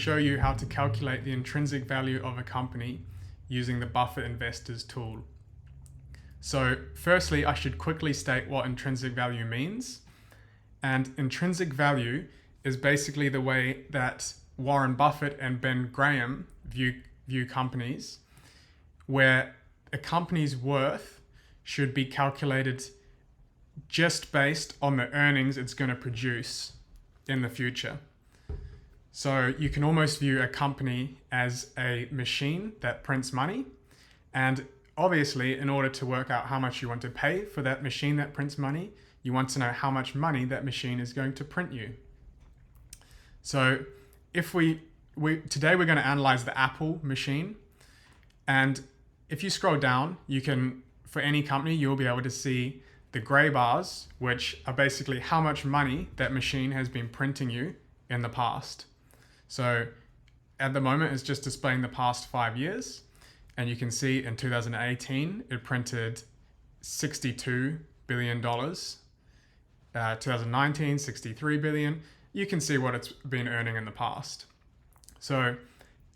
Show you how to calculate the intrinsic value of a company using the Buffett Investors tool. So firstly, I should quickly state what intrinsic value means. And intrinsic value is basically the way that Warren Buffett and Ben Graham view companies, where a company's worth should be calculated just based on the earnings it's going to produce in the future. So you can almost view a company as a machine that prints money. And obviously, in order to work out how much you want to pay for that machine that prints money, you want to know how much money that machine is going to print you. So if today we're going to analyze the Apple machine. And if you scroll down, you can, for any company, you'll be able to see the gray bars, which are basically how much money that machine has been printing you in the past. So at the moment, it's just displaying the past 5 years. And you can see in 2018, it printed $62 billion. 2019, $63 billion. You can see what it's been earning in the past. So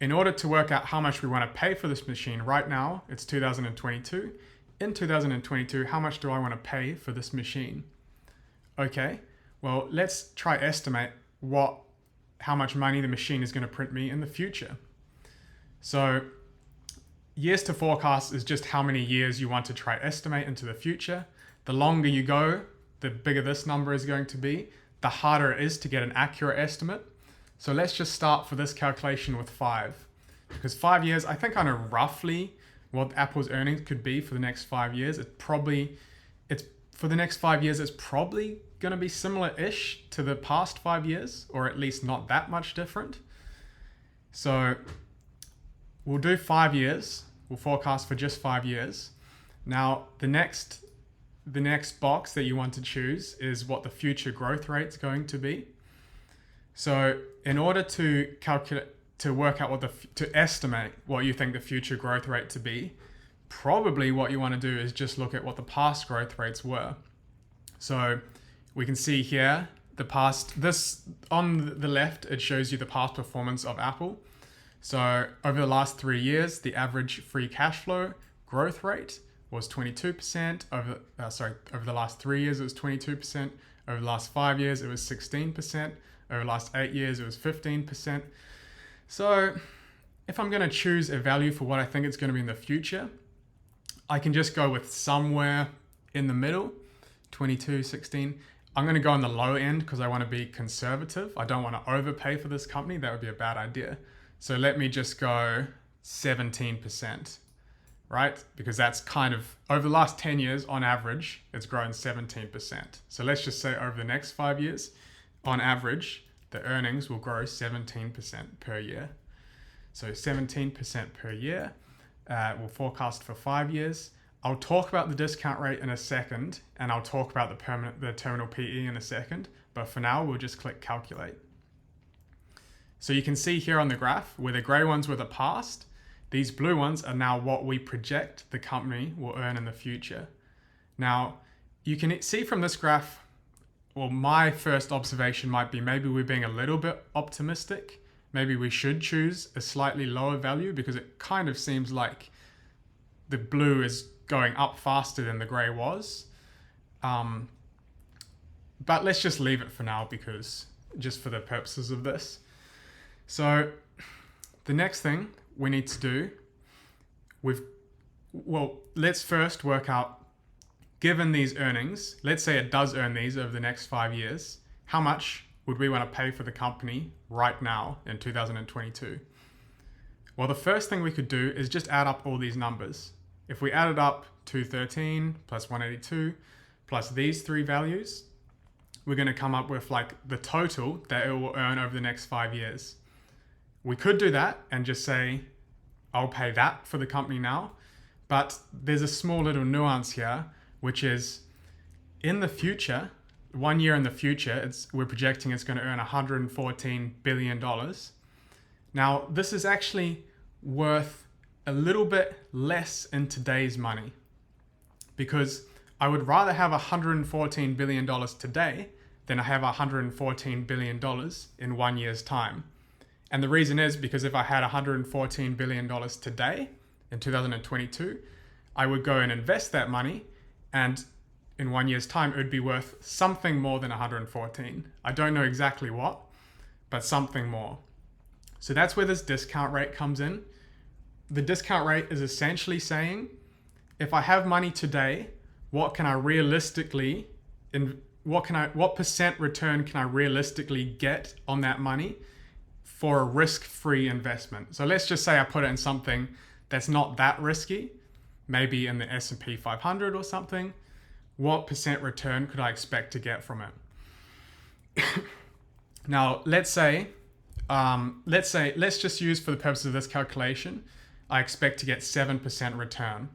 in order to work out how much we want to pay for this machine right now, it's 2022. In 2022, how much do I want to pay for this machine? Okay, well, let's try estimate how much money the machine is going to print me in the future. So years to forecast is just how many years you want to try estimate into the future. The longer you go, the bigger this number is going to be, the harder it is to get an accurate estimate. So let's just start for this calculation with 5. Because 5 years, I think I know roughly what Apple's earnings could be for the next 5 years. For the next 5 years, it's probably going to be similar-ish to the past 5 years, or at least not that much different. So we'll do 5 years. We'll forecast for just 5 years. Now, the next box that you want to choose is what the future growth rate's going to be. So in order to work out to estimate what you think the future growth rate to be, probably what you want to do is just look at what the past growth rates were. So we can see here on the left, it shows you the past performance of Apple. So over the last 3 years, the average free cash flow growth rate was 22%. Over the last 3 years, it was 22%. Over the last 5 years, it was 16%. Over the last 8 years, it was 15%. So if I'm going to choose a value for what I think it's going to be in the future, I can just go with somewhere in the middle, 22, 16. I'm going to go on the low end because I want to be conservative. I don't want to overpay for this company. That would be a bad idea. So let me just go 17%, right? Because that's kind of, over the last 10 years, on average, it's grown 17%. So let's just say over the next 5 years, on average, the earnings will grow 17% per year. So 17% per year. We'll forecast for 5 years. I'll talk about the discount rate in a second, and I'll talk about the terminal PE in a second. But for now, we'll just click calculate. So you can see here on the graph where the gray ones were the past. These blue ones are now what we project the company will earn in the future. Now, you can see from this graph, well, my first observation might be maybe we're being a little bit optimistic. Maybe we should choose a slightly lower value because it kind of seems like the blue is going up faster than the gray was. But let's just leave it for now because just for the purposes of this. So the next thing we need to do, let's first work out, given these earnings, let's say it does earn these over the next 5 years, how much would we want to pay for the company right now in 2022? Well, the first thing we could do is just add up all these numbers. If we added up 213 plus 182 plus these three values, we're going to come up with like the total that it will earn over the next 5 years. We could do that and just say, I'll pay that for the company now. But there's a small little nuance here, which is in the future, 1 year in the future, we're projecting it's going to earn $114 billion. Now, this is actually worth a little bit less in today's money because I would rather have $114 billion today than I have $114 billion in 1 year's time. And the reason is because if I had $114 billion today in 2022, I would go and invest that money, and in 1 year's time, it would be worth something more than 114. I don't know exactly what, but something more. So that's where this discount rate comes in. The discount rate is essentially saying, if I have money today, what percent return can I realistically get on that money for a risk-free investment? So let's just say I put it in something that's not that risky, maybe in the S&P 500 or something. What percent return could I expect to get from it? Now, let's just use for the purpose of this calculation, I expect to get 7% return.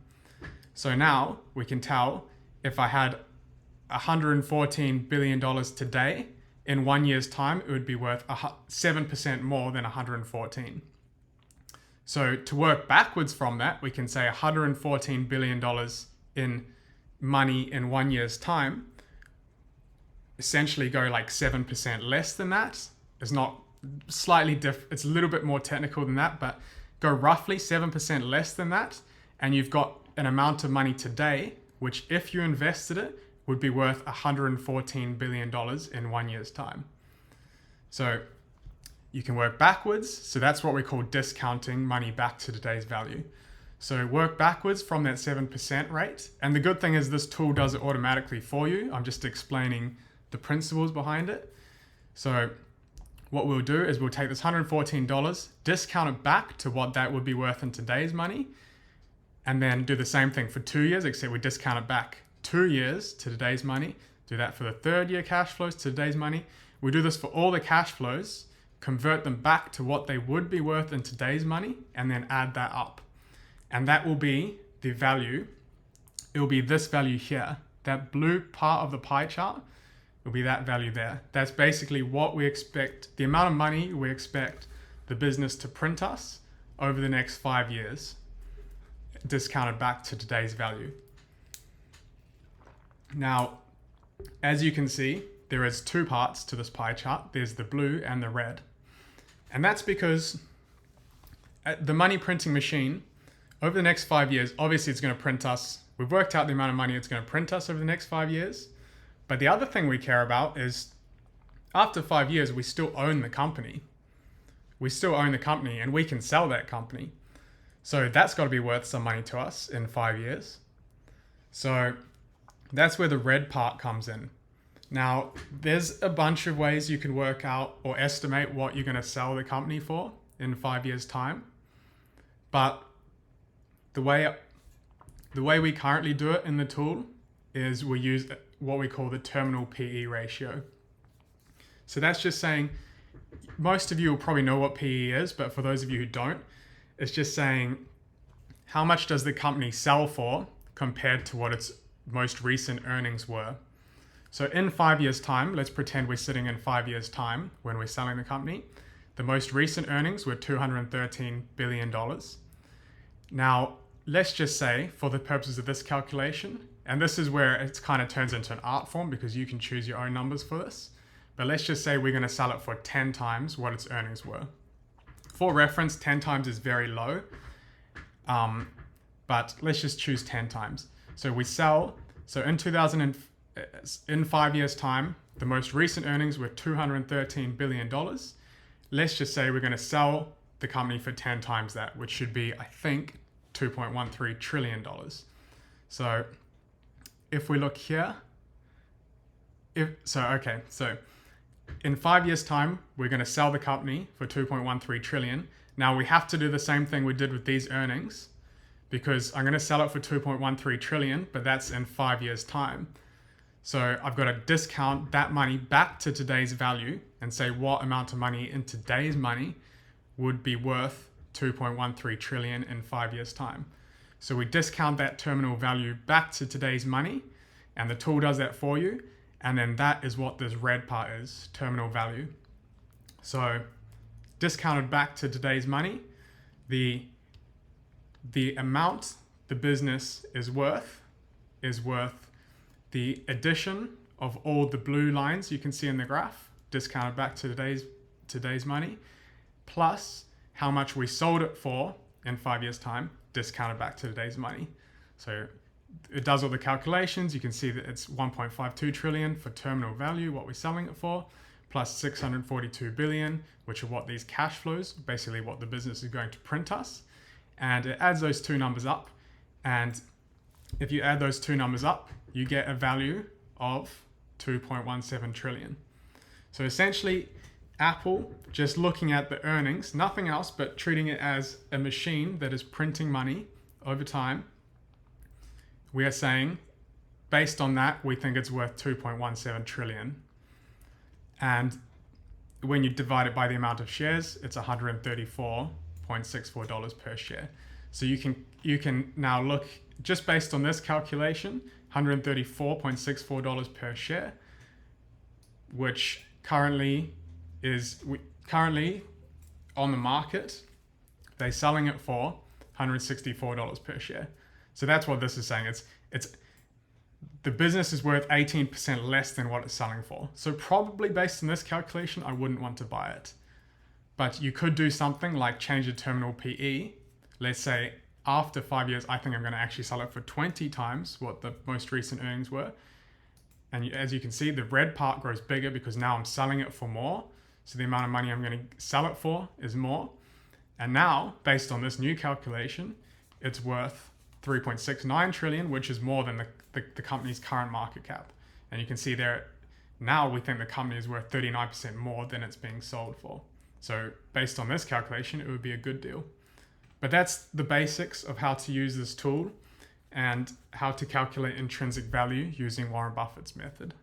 So now we can tell if I had $114 billion today, in 1 year's time, it would be worth 7% more than 114. So to work backwards from that, we can say $114 billion in money in 1 year's time, essentially go like 7% less than that. It's not slightly it's a little bit more technical than that, but go roughly 7% less than that, and you've got an amount of money today, which if you invested it, would be worth $114 billion in 1 year's time. So you can work backwards. So that's what we call discounting money back to today's value. So work backwards from that 7% rate. And the good thing is this tool does it automatically for you. I'm just explaining the principles behind it. So what we'll do is we'll take this $114, discount it back to what that would be worth in today's money, and then do the same thing for 2 years, except we discount it back 2 years to today's money. Do that for the third year cash flows to today's money. We do this for all the cash flows, convert them back to what they would be worth in today's money, and then add that up. And that will be the value. It will be this value here. That blue part of the pie chart will be that value there. That's basically what we expect, the amount of money we expect the business to print us over the next 5 years, discounted back to today's value. Now, as you can see, there is two parts to this pie chart. There's the blue and the red. And that's because the money printing machine, over the next 5 years, obviously it's going to print us. We've worked out the amount of money it's going to print us over the next 5 years. But the other thing we care about is after 5 years, we still own the company. We still own the company and we can sell that company. So that's got to be worth some money to us in 5 years. So that's where the red part comes in. Now, there's a bunch of ways you can work out or estimate what you're going to sell the company for in 5 years' time. But the way we currently do it in the tool is we use what we call the terminal PE ratio. So that's just saying, most of you will probably know what PE is, but for those of you who don't, it's just saying how much does the company sell for compared to what its most recent earnings were. So in 5 years' time, let's pretend we're sitting in 5 years' time when we're selling the company. The most recent earnings were $213 billion. Now, let's just say, for the purposes of this calculation, and this is where it kind of turns into an art form because you can choose your own numbers for this, but let's just say we're going to sell it for 10 times what its earnings were. For reference, 10 times is very low, but let's just choose 10 times. So we sell, so in 5 years' time, the most recent earnings were $213 billion. Let's just say we're going to sell the company for 10 times that, which should be, I think, $2.13 trillion. So if we look here, so in 5 years' time, we're going to sell the company for $2.13 trillion. Now we have to do the same thing we did with these earnings, because I'm going to sell it for $2.13 trillion, but that's in 5 years' time. So I've got to discount that money back to today's value and say what amount of money in today's money would be worth $2.13 trillion in 5 years' time. So we discount that terminal value back to today's money, and the tool does that for you. And then that is what this red part is, terminal value. So discounted back to today's money, the amount the business is worth the addition of all the blue lines you can see in the graph, discounted back to today's money, plus how much we sold it for in 5 years' time, discounted back to today's money. So it does all the calculations. You can see that it's 1.52 trillion for terminal value, what we're selling it for, plus 642 billion, which are what these cash flows, basically what the business is going to print us. And it adds those two numbers up. And if you add those two numbers up, you get a value of 2.17 trillion. So essentially, Apple, just looking at the earnings, nothing else, but treating it as a machine that is printing money over time, we are saying, based on that, we think it's worth 2.17 trillion. And when you divide it by the amount of shares, it's $134.64 per share. So you can now look, just based on this calculation, $134.64 per share, which currently on the market, they're selling it for $164 per share. So that's what this is saying. It's the business is worth 18% less than what it's selling for. So probably based on this calculation, I wouldn't want to buy it. But you could do something like change the terminal PE. Let's say after 5 years, I think I'm going to actually sell it for 20 times what the most recent earnings were. And as you can see, the red part grows bigger because now I'm selling it for more. So the amount of money I'm going to sell it for is more. And now, based on this new calculation, it's worth 3.69 trillion, which is more than the company's current market cap. And you can see there, now we think the company is worth 39% more than it's being sold for. So based on this calculation, it would be a good deal. But that's the basics of how to use this tool and how to calculate intrinsic value using Warren Buffett's method.